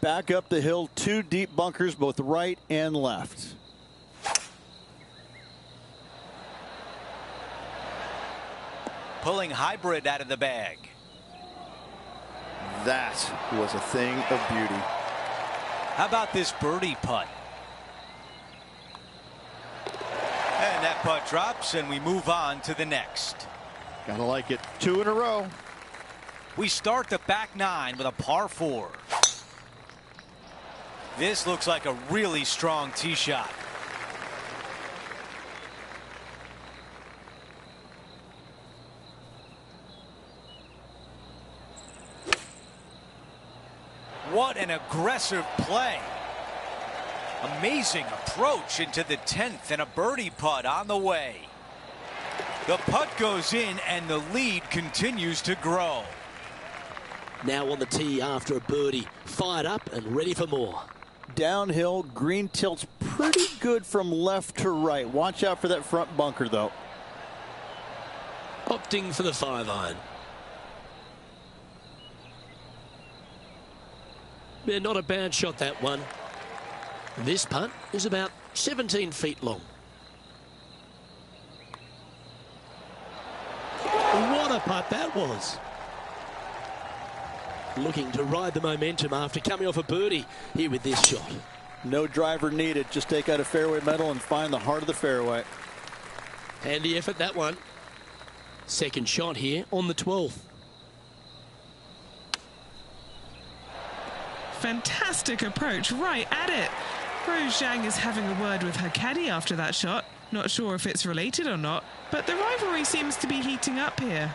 Back up the hill, 2 deep bunkers, both right and left. Pulling hybrid out of the bag. That was a thing of beauty. How about this birdie putt? And that putt drops, and we move on to the next. Gotta like it. 2 in a row. We start the back 9 with a par 4. This looks like a really strong tee shot. What an aggressive play. Amazing approach into the 10th and a birdie putt on the way. The putt goes in, and the lead continues to grow. Now on the tee after a birdie. Fired up and ready for more. Downhill, green tilts pretty good from left to right. Watch out for that front bunker, though. Opting for the 5-iron. Yeah, not a bad shot, that one. This putt is about 17 feet long. What a putt that was. Looking to ride the momentum after coming off a birdie here with this shot. No driver needed. Just take out a fairway metal and find the heart of the fairway. Handy effort, that one. Second shot here on the 12th. Fantastic approach, right at it. Rose Zhang is having a word with her caddy after that shot. Not sure if it's related or not, but the rivalry seems to be heating up here.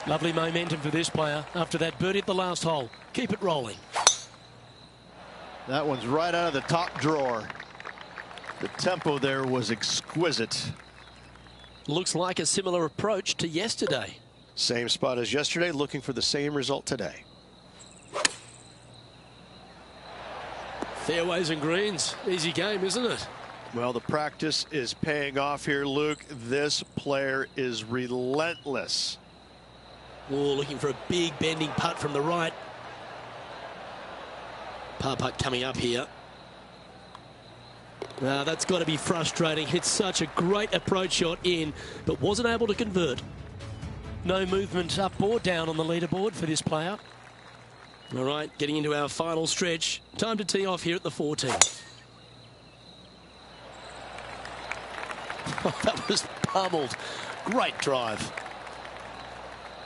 Lovely momentum for this player after that birdie at the last hole. Keep it rolling. That one's right out of the top drawer. The tempo there was exquisite. Looks like a similar approach to yesterday. Same spot as yesterday, looking for the same result today. Fairways and greens. Easy game, isn't it? Well, the practice is paying off here, Luke. This player is relentless. Oh, looking for a big bending putt from the right. Par putt coming up here. That's got to be frustrating. It's such a great approach shot in, but wasn't able to convert. No movement up or down on the leaderboard for this player. All right, getting into our final stretch. Time to tee off here at the 14th. Oh, that was pummeled. Great drive.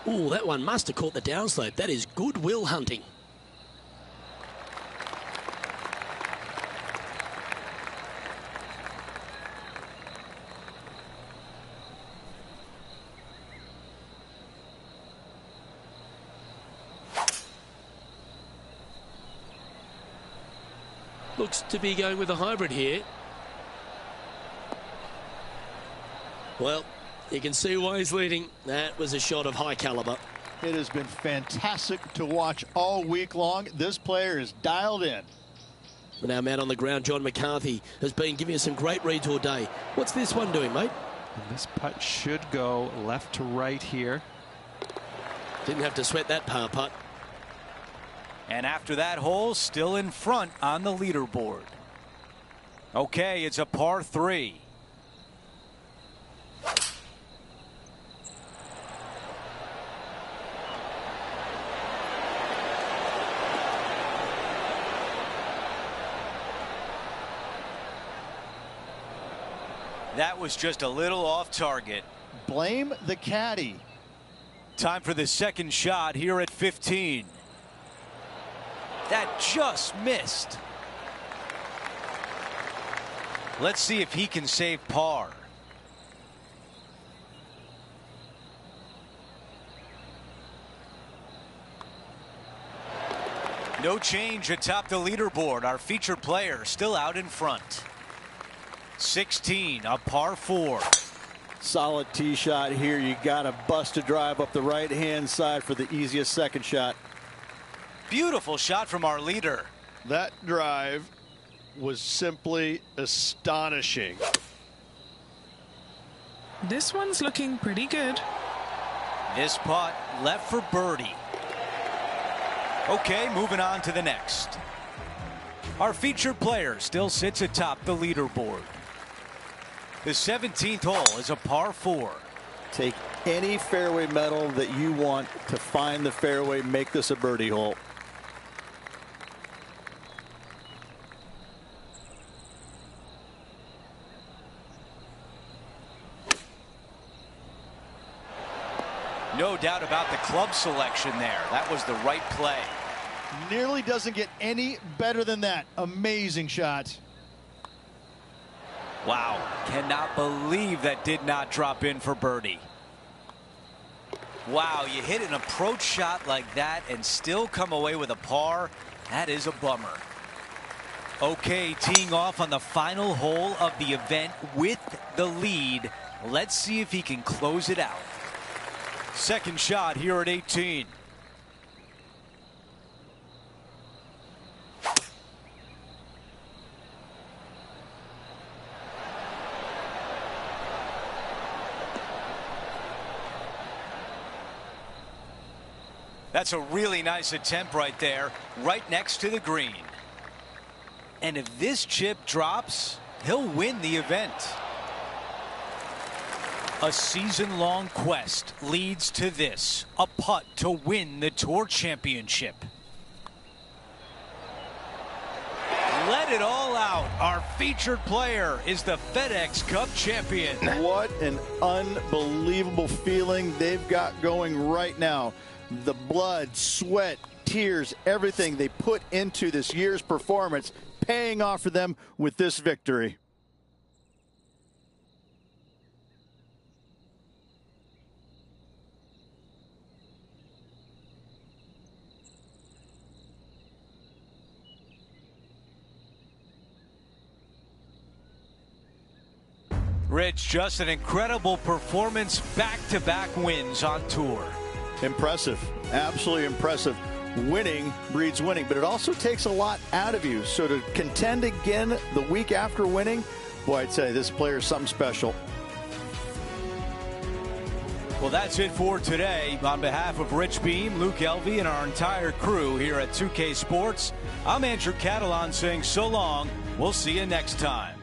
Oh, that one must have caught the downslope. That is goodwill hunting. Looks to be going with a hybrid here. Well, you can see why he's leading. That was a shot of high caliber. It has been fantastic to watch all week long. This player is dialed in. And our man on the ground, John McCarthy, has been giving us some great reads all day. What's this one doing, mate? And this putt should go left to right here. Didn't have to sweat that par putt. And after that hole, still in front on the leaderboard. Okay, it's a par 3. That was just a little off target. Blame the caddy. Time for the second shot here at 15. That just missed. Let's see if he can save par. No change atop the leaderboard. Our featured player still out in front. 16, a par 4. Solid tee shot here. You got to bust a drive up the right hand side for the easiest second shot. Beautiful shot from our leader. That drive was simply astonishing. This one's looking pretty good. This putt left for birdie. Okay, moving on to the next. Our featured player still sits atop the leaderboard. The 17th hole is a par 4. Take any fairway metal that you want to find the fairway. Make this a birdie hole. No doubt about the club selection there. That was the right play. Nearly doesn't get any better than that. Amazing shot. Wow, cannot believe that did not drop in for birdie. Wow, you hit an approach shot like that and still come away with a par. That is a bummer. Okay, teeing off on the final hole of the event with the lead. Let's see if he can close it out. Second shot here at 18. That's a really nice attempt right there, right next to the green. And if this chip drops, he'll win the event. A season-long quest leads to this, a putt to win the Tour Championship. Let it all out. Our featured player is the FedEx Cup champion. What an unbelievable feeling they've got going right now. The blood, sweat, tears, everything they put into this year's performance paying off for them with this victory. Rich, just an incredible performance, back-to-back wins on tour. Impressive, absolutely impressive. Winning breeds winning, but it also takes a lot out of you. So to contend again the week after winning, boy, I'd say this player is something special. Well, that's it for today. On behalf of Rich Beam, Luke Elvey, and our entire crew here at 2K Sports, I'm Andrew Catalan saying so long. We'll see you next time.